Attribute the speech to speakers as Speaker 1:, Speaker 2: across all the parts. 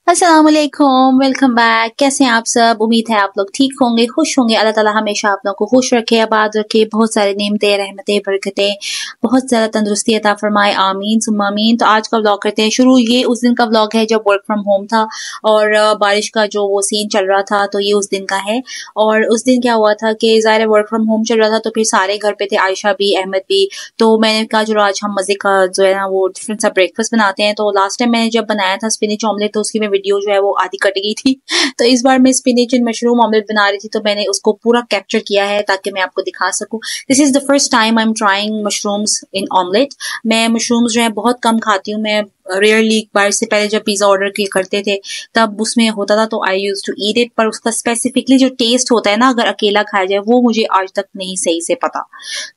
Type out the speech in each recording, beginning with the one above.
Speaker 1: अस्सलाम वालेकुम, welcome back. कैसे हैं आप सब? उम्मीद है आप लोग ठीक होंगे, खुश होंगे। अल्लाह ताला हमेशा आप लोगों को खुश रखे, आबाद रखे, बहुत सारे नेमतें, रहमतें, बरकतें, बहुत ज़्यादा तंदुरुस्ती अता फरमाए। आमीन सुम्मा आमीन। तो आज का व्लॉग करते हैं शुरू। ये उस दिन का व्लॉग है जब वर्क फ्रॉम होम था और बारिश का जो वो सीन चल रहा था, तो ये उस दिन का है। और उस दिन क्या हुआ था कि ज़ाहिर है वर्क फ्रॉम होम चल रहा था, तो फिर सारे घर पे थे, आयशा भी, अहमद भी। तो मैंने कहा चलो आज हम मज़े का जो है ना वो डिफरेंट सा ब्रेकफास्ट बनाते हैं। तो लास्ट टाइम मैंने जब बनाया था स्पिनिच ऑमलेट, तो उसकी मैं वीडियो जो है वो आधी कट गई थी। तो इस बार मैं स्पिनिच एंड मशरूम ऑमलेट बना रही थी, तो मैंने उसको पूरा कैप्चर किया है ताकि मैं आपको दिखा सकूं। This is the first time I am trying mushrooms in omelette. मैं मशरूम्स जो है बहुत कम खाती हूँ। मैं रेयरली, बारिश से पहले जब पिज्जा ऑर्डर करते थे तब उसमें होता था, तो आई यूज टू ईट इट। पर उसका स्पेसिफिकली जो टेस्ट होता है ना, अगर अकेला खाया जाए, वो मुझे आज तक नहीं सही से पता।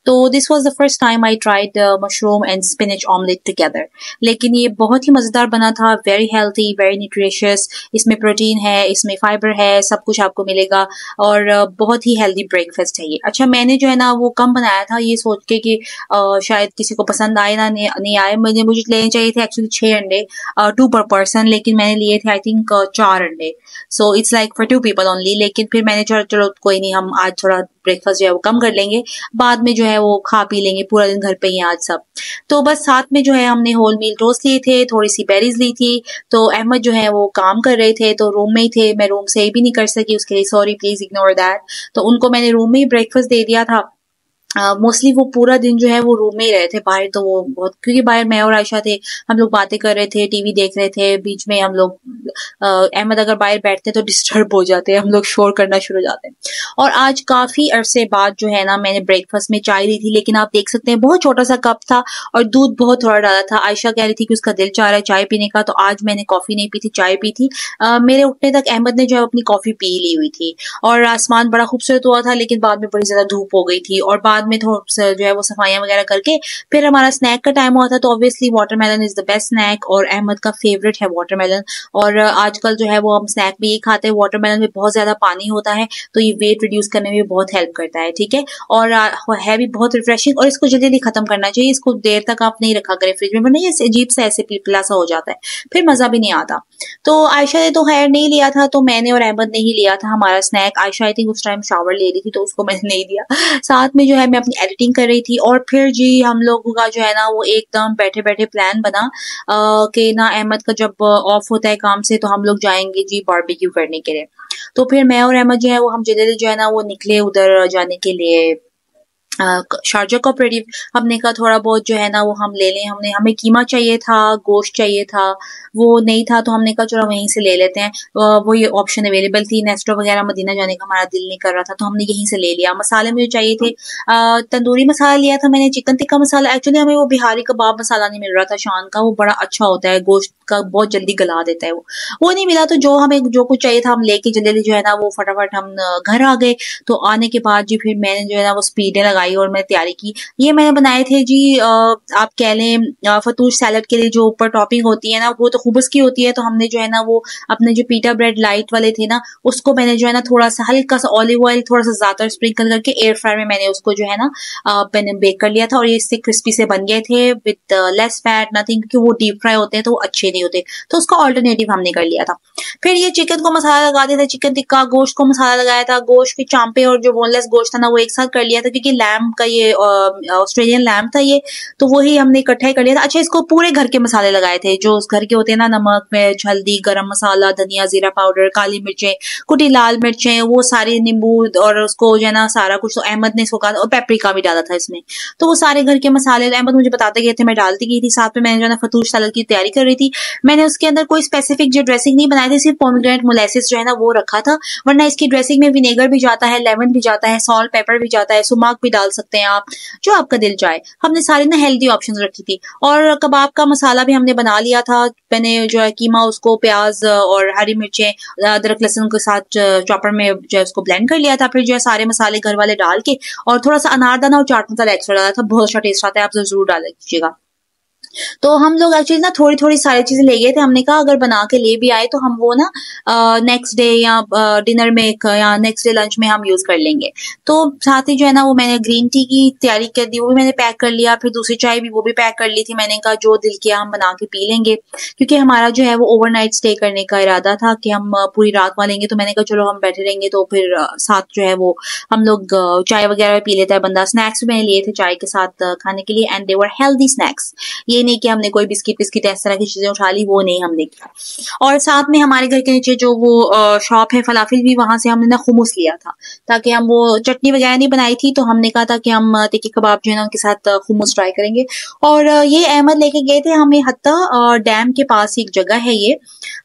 Speaker 1: तो this was the first time I tried mushroom and spinach omelette together. लेकिन ये बहुत ही मजेदार बना था, वेरी हेल्थी, वेरी न्यूट्रिशियस। इसमें प्रोटीन है, इसमें फाइबर है, सब कुछ आपको मिलेगा और बहुत ही हेल्दी ब्रेकफास्ट है ये। अच्छा, मैंने जो है ना वो कम बनाया था, ये सोच के कि शायद किसी को पसंद आए ना नहीं आए। मुझे लेने चाहिए थे एक्चुअली 6 अंडे, 2 पर पर्सन, लेकिन मैंने लिए थे आई थिंक 4 अंडे। So it's like for 2 people only. लेकिन फिर मैंने चलो कोई नहीं, हम आज थोड़ा ब्रेकफास्ट जो है वो कम कर लेंगे, बाद में जो है वो खा पी लेंगे, पूरा दिन घर पे ही आज सब। तो बस साथ में जो है हमने होल मील टोस्ट लिए थे, थोड़ी सी बेरीज ली थी। तो अहमद जो है वो काम कर रहे थे, तो रूम में ही थे, मैं रूम से भी नहीं कर सकी, उसके लिए सॉरी, प्लीज इग्नोर दैट। तो उनको मैंने रूम में ही ब्रेकफास्ट दे दिया था। मोस्टली वो पूरा दिन जो है वो रूम में ही रहे थे, बाहर तो वो बहुत, क्योंकि बाहर मैं और आयशा थे, हम लोग बातें कर रहे थे, टीवी देख रहे थे, बीच में हम लोग अहमद अगर बाहर बैठते तो डिस्टर्ब हो जाते हैं, हम लोग शोर करना शुरू हो जाते हैं। और आज काफी अरसे बाद जो है ना मैंने ब्रेकफास्ट में चाय ली थी, लेकिन आप देख सकते हैं बहुत छोटा सा कप था और दूध बहुत थोड़ा डाला था। आयशा कह रही थी कि उसका दिल चाह रहा है चाय पीने का, तो आज मैंने कॉफी नहीं पी थी, चाय पी थी। मेरे उठने तक अहमद ने जो है अपनी कॉफी पी ली हुई थी। और आसमान बड़ा खूबसूरत हुआ था, लेकिन बाद में बड़ी ज्यादा धूप हो गई थी, और बाद में थोड़ा जो है वो सफाइयां वगैरह करके फिर हमारा स्नैक का टाइम हुआ था। तो obviously watermelon is the best snack, और अहमद का फेवरेट है वाटरमेलन। और आजकल जो है वो हम स्नैक में ये खाते हैं। वाटरमेलन में बहुत ज्यादा पानी होता है, तो ये वेट रिड्यूस करने में भी बहुत हेल्प करता है, ठीक है। और है भी बहुत रिफ्रेशिंग, और इसको जल्दी जल्दी खत्म करना चाहिए। इसको देर तक आप नहीं रखा करें फ्रिज में, वरना ये अजीब सा ऐसे पिलपिला सा हो जाता है, फिर मजा भी नहीं आता। तो आयशा ने तो खैर नहीं लिया था, तो मैंने और अहमद ने ही लिया था हमारा स्नैक। आयशा आई थिंक उस टाइम शावर ले रही थी, तो उसको मैंने नहीं दिया। साथ में जो है मैं अपनी एडिटिंग कर रही थी, और फिर जी हम लोगों का जो है ना वो एकदम बैठे बैठे प्लान बना कि ना अहमद का जब ऑफ होता है काम से, तो हम लोग जाएंगे जी बारबेक्यू करने के लिए। तो फिर मैं और अहमद जो है वो हम जल्दी जो है ना वो निकले उधर जाने के लिए शारजा कोऑपरेटिव। हमने कहा थोड़ा बहुत जो है ना वो हम ले लें, हमें कीमा चाहिए था, गोश्त चाहिए था, वो नहीं था, तो हमने कहा चलो वहीं से ले लेते हैं। वो ये ऑप्शन अवेलेबल थी। नेस्टो वगैरह मदीना जाने का हमारा दिल नहीं कर रहा था, तो हमने यहीं से ले लिया। मसाले मुझे चाहिए थे, तंदूरी मसाला लिया था मैंने, चिकन टिक्का मसाला। एक्चुअली हमें वो बिहारी कबाब मसाला नहीं मिल रहा था शान का, वो बड़ा अच्छा होता है, गोश्त का बहुत जल्दी गला देता है, वो नहीं मिला। तो जो हमें जो कुछ चाहिए था हम लेके जल्दी जल्दी जो है ना वो फटाफट हम घर आ गए। तो आने के बाद जी फिर मैंने जो है ना वो स्पीडें लगाई और मैंने तैयारी की। ये मैंने बनाए थे जी आप कह लें फतूश सैलड के लिए जो ऊपर टॉपिंग होती है ना, वो तो खूबस की होती है। तो हमने जो है ना वो अपने जो पीटा ब्रेड लाइट वाले थे ना, उसको मैंने जो है ना थोड़ा सा हल्का सा ऑलिव ऑयल थोड़ा सा ज्यादा स्प्रिंकल करके एयर फ्रायर में मैंने उसको जो है ना मैंने बेक कर लिया था, और ये इससे क्रिस्पी से बन गए थे विद लेस फैट नथिंग, क्योंकि वो डीप फ्राई होते हैं तो वो अच्छे नहीं होते। तो उसका ऑल्टरनेटिव हमने कर लिया था। फिर ये चिकन को मसाला लगा दिया था, चिकन टिक्का, गोश्त को मसाला लगाया था, गोश्त के चांपे और जो बोनलेस गोश्त था ना वो एक साथ कर लिया था, क्योंकि लैम्प का ये ऑस्ट्रेलियन लैम्प था ये, तो वही हमने इकट्ठा ही कर लिया था। अच्छा, इसको पूरे घर के मसाले लगाए थे जो उस घर के होते हैं ना, नमक, मिर्च, हल्दी, गरम मसाला, धनिया, जीरा पाउडर, काली मिर्चें, कुटी लाल मिर्चें, वो सारे नींबू, और उसको जो है ना सारा कुछ। तो अहमद ने इसको कहा, और पेपरिका भी डाला था इसमें। तो वो सारे घर के मसाले अहमद मुझे बताते गए थे, मैं डालती गई थी। साथ में मैंने जो है ना फतूश सैलड की तैयारी कर रही थी। मैंने उसके अंदर कोई स्पेसिफिक जो ड्रेसिंग नहीं बनाई थी, सिर्फ पोमीग्रेनेट मोलेसिस जो है ना वो रखा था, वरना इसकी ड्रेसिंग में विनेगर भी जाता है, लेमन भी जाता है, सॉल्ट पेपर भी जाता है, सुमाक भी डाल सकते हैं आप, जो आपका दिल चाहे। हमने सारी ना हेल्दी ऑप्शंस रखी थी। और कबाब का मसाला भी हमने बना लिया था। मैंने जो है कीमा, उसको प्याज और हरी मिर्चें, अदरक लहसुन के साथ चॉपर में जो है उसको ब्लेंड कर लिया था। फिर जो है सारे मसाले घर वाले डाल के, और थोड़ा सा अनारदाना और चाट मसाला एक्स्ट्रा डाला था, बहुत अच्छा टेस्ट आता है, आप जरूर डाल लीजिएगा। तो हम लोग एक्चुअली ना थोड़ी थोड़ी सारी चीजें ले गए थे। हमने कहा अगर बना के ले भी आए तो हम वो ना नेक्स्ट डे या डिनर में या नेक्स्ट डे लंच में हम यूज कर लेंगे। तो साथ ही जो है ना वो मैंने ग्रीन टी की तैयारी कर दी, वो भी मैंने पैक कर लिया। फिर दूसरी चाय भी वो भी पैक कर ली थी। मैंने कहा जो दिल किया हम बना के पी लेंगे, क्योंकि हमारा जो है वो ओवरनाइट स्टे करने का इरादा था कि हम पूरी रात वहाँ लेंगे। तो मैंने कहा चलो हम बैठे रहेंगे तो फिर साथ जो है वो हम लोग चाय वगैरह पी लेता है बंदा। स्नैक्स भी मैंने लिए थे चाय के साथ खाने के लिए, and they were healthy snacks. ये नहीं कि हमने कोई बिस्किट बिस्किट इस तरह की चीजें उठा ली, वो नहीं हमने किया। और साथ में हमारे घर के नीचे जो वो शॉप है फलाफिल भी, वहां से हमने ना हुमस लिया था, ताकि हम वो चटनी वगैरह नहीं बनाई थी तो हमने कहा था कि हम टिक्की कबाब जो है ना उनके साथ हुमस ट्राई करेंगे। और ये अहमद लेके गए थे हमें हत्ता डैम के पास एक जगह है ये।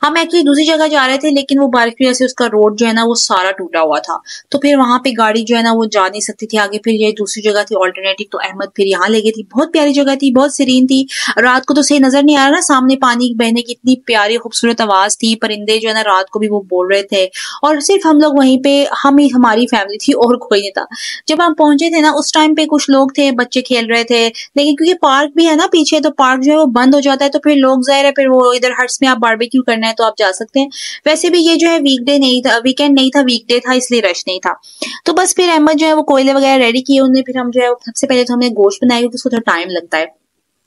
Speaker 1: हम एक्चुअली दूसरी जगह जा रहे थे, लेकिन वो बारिश की वजह से उसका रोड जो है ना वो सारा टूटा हुआ था, तो फिर वहां पे गाड़ी जो है ना वो जा नहीं सकती थी आगे। फिर ये दूसरी जगह थी ऑल्टरनेटिव, तो अहमद फिर यहाँ ले गई थी। बहुत प्यारी जगह थी, बहुत सीरीन थी। रात को तो सही नजर नहीं आ रहा ना, सामने पानी बहने की इतनी प्यारी खूबसूरत आवाज थी। परिंदे जो है ना रात को भी वो बोल रहे थे, और सिर्फ हम लोग वहीं पे, हम ही हमारी फैमिली थी और कोई नहीं था। जब हम पहुंचे थे ना उस टाइम पे कुछ लोग थे, बच्चे खेल रहे थे, लेकिन क्योंकि पार्क भी है ना पीछे, तो पार्क जो है वो बंद हो जाता है, तो फिर लोग जाहिर है फिर वो इधर हट्स में आप बारबेक्यू करना है तो आप जा सकते हैं। वैसे भी ये जो है वीकडे नहीं था, वीकेंड नहीं था, वीकडे था, इसलिए रश नहीं था। तो बस फिर अहमद जो है वो कोयले वगैरह रेडी किए उन्हें। फिर हम जो है सबसे पहले तो हमने गोश्त बनाया, क्योंकि उसको थोड़ा टाइम लगता है,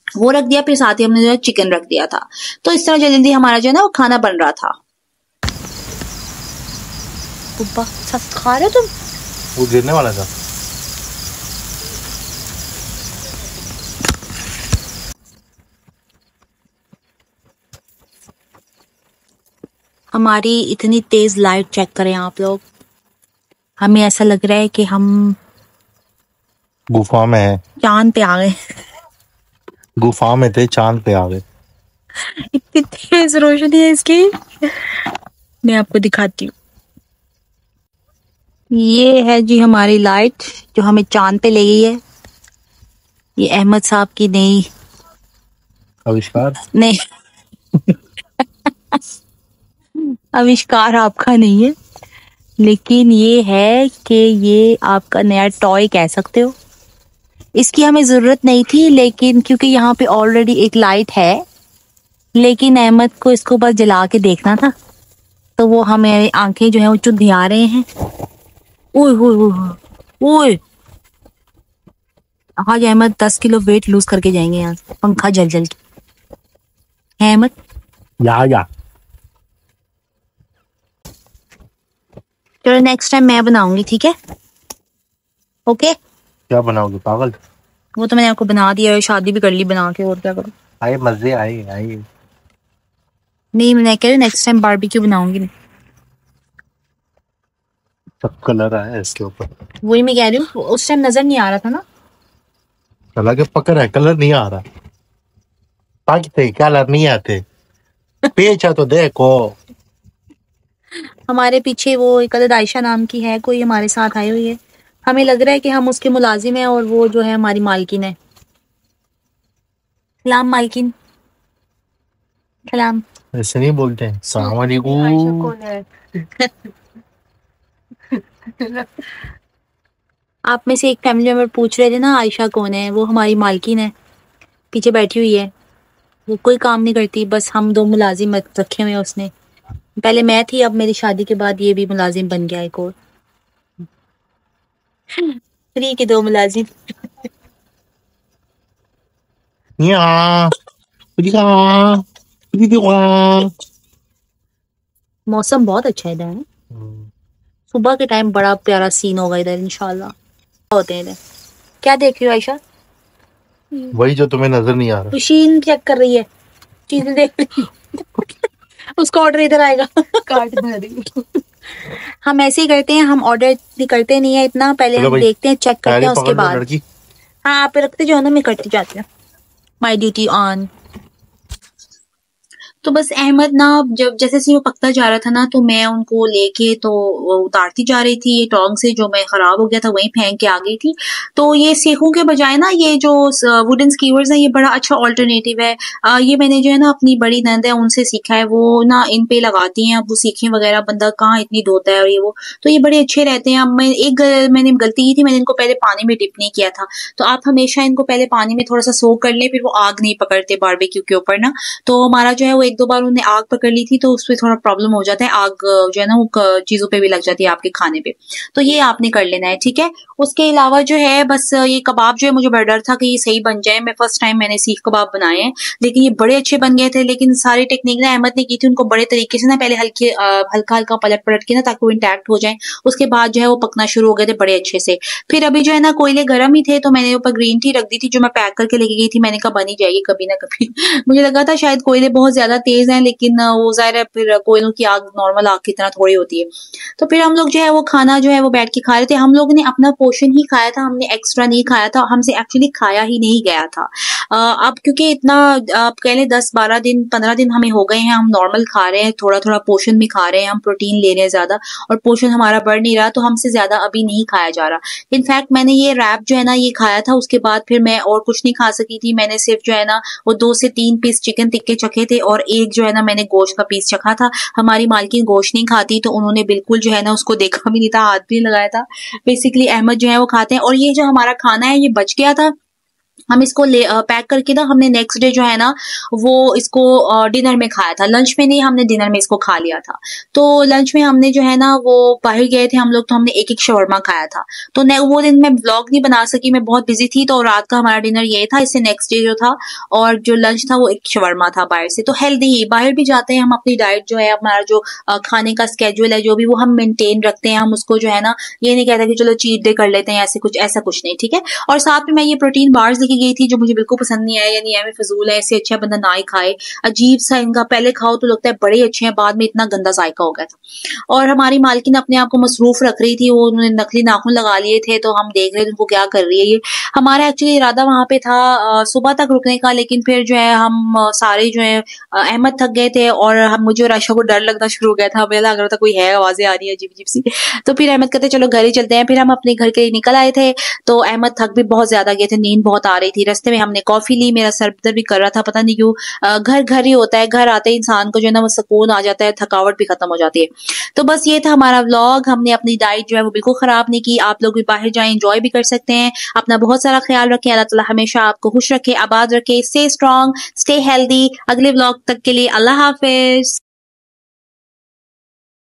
Speaker 1: वो रख दिया। फिर साथ ही हमने जो है चिकन रख दिया था। तो इस तरह जल्दी हमारा जो है ना वो खाना बन रहा था। खा रहे हो तुम?
Speaker 2: वो गिरने वाला था।
Speaker 1: हमारी इतनी तेज लाइट चेक करें आप लोग, हमें ऐसा लग रहा है कि हम
Speaker 2: गुफा में है,
Speaker 1: चांद पे आ गए।
Speaker 2: गुफा में थे, चांद पे आ गए।
Speaker 1: इतनी तेज रोशनी है इसकी, मैं आपको दिखाती हूँ। ये है जी हमारी लाइट जो हमें चांद पे ले गई है। ये अहमद साहब की नई
Speaker 2: आविष्कार
Speaker 1: नहीं आविष्कार आपका नहीं है, लेकिन ये है कि ये आपका नया टॉय कह सकते हो। इसकी हमें जरूरत नहीं थी, लेकिन क्योंकि यहाँ पे ऑलरेडी एक लाइट है, लेकिन अहमद को इसको बस जला के देखना था, तो वो हमें आंखें जो है वो चुंधिया रहे हैं। ओए ओए ओए ओए, आज अहमद 10 किलो वेट लूज करके जाएंगे यहाँ से, पंखा जल जल के। है अहमद?
Speaker 2: या
Speaker 1: चलो नेक्स्ट टाइम मैं बनाऊंगी, ठीक है? ओके।
Speaker 2: क्या बनाओगे पागल?
Speaker 1: वो तो मैंने आपको बना दिया है, शादी भी कर ली बना के, और क्या करूं।
Speaker 2: आए मजे आए आए।
Speaker 1: नहीं, मैं कह रही हूँ नेक्स्ट टाइम बारबेक्यू बनाऊंगी।
Speaker 2: सब कलर आया इसके ऊपर।
Speaker 1: वही मैं कह रही हूँ, उस टाइम नजर नहीं आ रहा था ना।
Speaker 2: चला के पकड़ है, कलर नहीं आ रहा। पाकते कलर नहीं आते, पेचा तो देखो।
Speaker 1: हमारे पीछे वो एक अदद आयशा नाम की है कोई, हमारे साथ आई हुई है। हमें लग रहा है कि हम उसके मुलाजिम हैं और वो जो है हमारी मालकिन है। सलाम मालकिन। सलाम।
Speaker 2: ऐसे नहीं बोलते हैं, सलाम वालेकुम।
Speaker 1: आप में से एक फैमिली मेंबर पूछ रहे थे ना आयशा कौन है, वो हमारी मालकिन है, पीछे बैठी हुई है। वो कोई काम नहीं करती, बस हम दो मुलाजिम रखे हुए हैं उसने। पहले मैं थी, अब मेरी शादी के बाद ये भी मुलाजिम बन गया एक और। फ्री के दो मुलाजिम। मौसम बहुत अच्छा है इधर। सुबह के टाइम बड़ा प्यारा सीन होगा इधर इंशाल्लाह। होते हैं इधर। क्या देख रही हो आयशा?
Speaker 2: वही जो तुम्हें नजर नहीं आ रहा।
Speaker 1: मशीन चेक कर रही है, चीजें देख रही है। उसका ऑर्डर इधर आएगा। कार्ड भर हम ऐसे ही करते हैं, हम ऑर्डर करते नहीं है इतना, पहले हम देखते हैं, चेक करते हैं, उसके बाद। हाँ आप रखते जो है ना, मैं करती जाती हूँ। My duty on. तो बस अहमद ना जब जैसे-जैसे वो पकता जा रहा था ना, तो मैं उनको लेके तो वो उतारती जा रही थी, ये टोंग से जो मैं खराब हो गया था वहीं फेंक के आ गई थी। तो ये सीखों के बजाय ना ये जो वुडन स्कीवर्स हैं ये बड़ा अच्छा अल्टरनेटिव है। ये मैंने जो है ना अपनी बड़ी ननद है उनसे सीखा है, वो ना इन पे लगाती हैं, अब वो सीखें वगैरह बंदा कहाँ इतनी धोता है और ये वो, तो ये बड़े अच्छे रहते हैं। अब मैंने गलती की थी, मैंने इनको पहले पानी में डिप नहीं किया था, तो आप हमेशा इनको पहले पानी में थोड़ा-सा सोक कर लें, फिर वो आग नहीं पकड़ते बारबेक्यू के ऊपर ना। तो हमारा जो है वो 1-2 बार उन्होंने आग पकड़ ली थी, तो उसपे थोड़ा प्रॉब्लम हो जाता है, आग जो है ना वो चीज़ों पे भी लग जाती है आपके खाने पे। तो ये आपने कर लेना है, ठीक है? उसके अलावा जो है बस ये कबाब जो है मुझे बड़ा डर था कि ये सही बन जाए। मैं फर्स्ट टाइम मैंने सीख कबाब बनाए हैं, लेकिन ये बड़े अच्छे बन गए थे। लेकिन सारी टेक्निक ना अहमद ने की थी, उनको बड़े तरीके से ना पहले हल्का-हल्का पलट-पलट के ना ताकि वो इंटैक्ट हो जाएँ। उसके बाद जो है वो पकना शुरू हो गए थे बड़े अच्छे से। फिर अभी जो है ना कोयले गर्म ही थे, तो मैंने ऊपर ग्रीन टी रख दी थी जो मैं पैक करके लेके गई थी। मैंने कहा बन ही जाएगी कभी ना कभी। मुझे लगा था शायद कोयले बहुत ज़्यादा तेज़ हैं, लेकिन वो ज़ाहिर है फिर कोयलों की आग नॉर्मल आग की तरह थोड़ी होती है। तो फिर हम लोग जो है वो खाना जो है वो बैठ के खा रहे थे। हम लोगों ने अपना पोर्शन ही खाया था, हमने एक्स्ट्रा नहीं खाया था, हमसे एक्चुअली खाया ही नहीं गया था। अब क्योंकि इतना आप कह लें 10-12 दिन 15 दिन हमें हो गए हैं, हम नॉर्मल खा रहे हैं, थोड़ा-थोड़ा पोर्शन में खा रहे हैं, हम प्रोटीन ले रहे हैं ज़्यादा और पोर्शन हमारा बढ़ नहीं रहा, तो हमसे ज़्यादा अभी नहीं खाया जा रहा। इनफैक्ट मैंने ये रैप जो है ना ये खाया था, उसके बाद फिर मैं और कुछ नहीं खा सकी थी। मैंने सिर्फ जो है ना वो 2 से 3 पीस चिकन टिक्के चखे थे और एक जो है ना मैंने गोश्त का पीस चखा था। हमारी मालकिन गोश्त नहीं खाती, तो उन्होंने बिल्कुल जो है ना उसको देखा भी नहीं था, हाथ भी नहीं लगाया था। बेसिकली अहमद जो है वो खाते हैं और ये जो हमारा खाना है ये बच गया था। हम इसको पैक करके ना हमने नेक्स्ट डे जो है ना वो इसको डिनर में खाया था। लंच में नहीं, हमने डिनर में इसको खा लिया था। तो लंच में हमने जो है ना वो बाहर गए थे हम लोग, तो हमने एक-एक शवरमा खाया था। तो वो दिन मैं व्लॉग नहीं बना सकी, मैं बहुत बिज़ी थी, तो रात का हमारा डिनर ये था। इससे नेक्स्ट डे जो था और जो लंच था वो एक शवरमा था बाहर से। तो हेल्दी ही बाहर भी जाते हैं हम, अपनी डाइट जो है हमारा जो खाने का स्केड्यूल है जो भी वो हम मेंटेन रखते हैं। हम उसको जो है ना ये नहीं कहते कि चलो चीट डे कर लेते हैं, ऐसा कुछ नहीं, ठीक है? और साथ में मैं ये प्रोटीन बार्स लेके गई थी जो मुझे बिल्कुल पसंद नहीं आया, यानी एवे फजूल है, इससे अच्छा बंदा ना ही खाए। अजीब सा इनका पहले खाओ तो लगता है बड़े अच्छे हैं, बाद में इतना गंदा जायका हो गया था। और हमारी मालकिन अपने आप को मसरूफ रख रही थी, वो उन्होंने नकली नाखून लगा लिए थे, तो हम देख रहे थे उनको क्या कर रही है ये। हमारा एक्चुअली इरादा वहां पे था सुबह तक रुकने का, लेकिन फिर जो है हम सारे जो है अहमद थक गए थे और हम मुझे और आयशा को डर लगना शुरू हो गया था, हमें लग रहा था कोई है, आवाजें आ रही है अजीब अजीब सी। तो फिर अहमद कहते चलो घर ही चलते हैं। फिर हम अपने घर के लिए निकल आए थे, तो अहमद थक भी बहुत ज्यादा गए थे, नींद बहुत आ रही थी। रास्ते में हमने कॉफी ली, मेरा सर दर्द भी कर रहा था, पता नहीं क्यों। घर घर ही होता है, घर आते ही इंसान को जो है ना वो सुकून आ जाता है, थकावट भी खत्म हो जाती है। तो बस ये था हमारा व्लॉग। हमने अपनी डाइट जो है वो बिल्कुल खराब नहीं की। आप लोग भी बाहर जाएं, एंजॉय भी कर सकते हैं। अपना बहुत सारा ख्याल रखें। अल्लाह ताला हमेशा आपको खुश रखे, आबाद रखे। Stay strong, stay healthy. अगले व्लॉग तक के लिए अल्लाह हाफिज।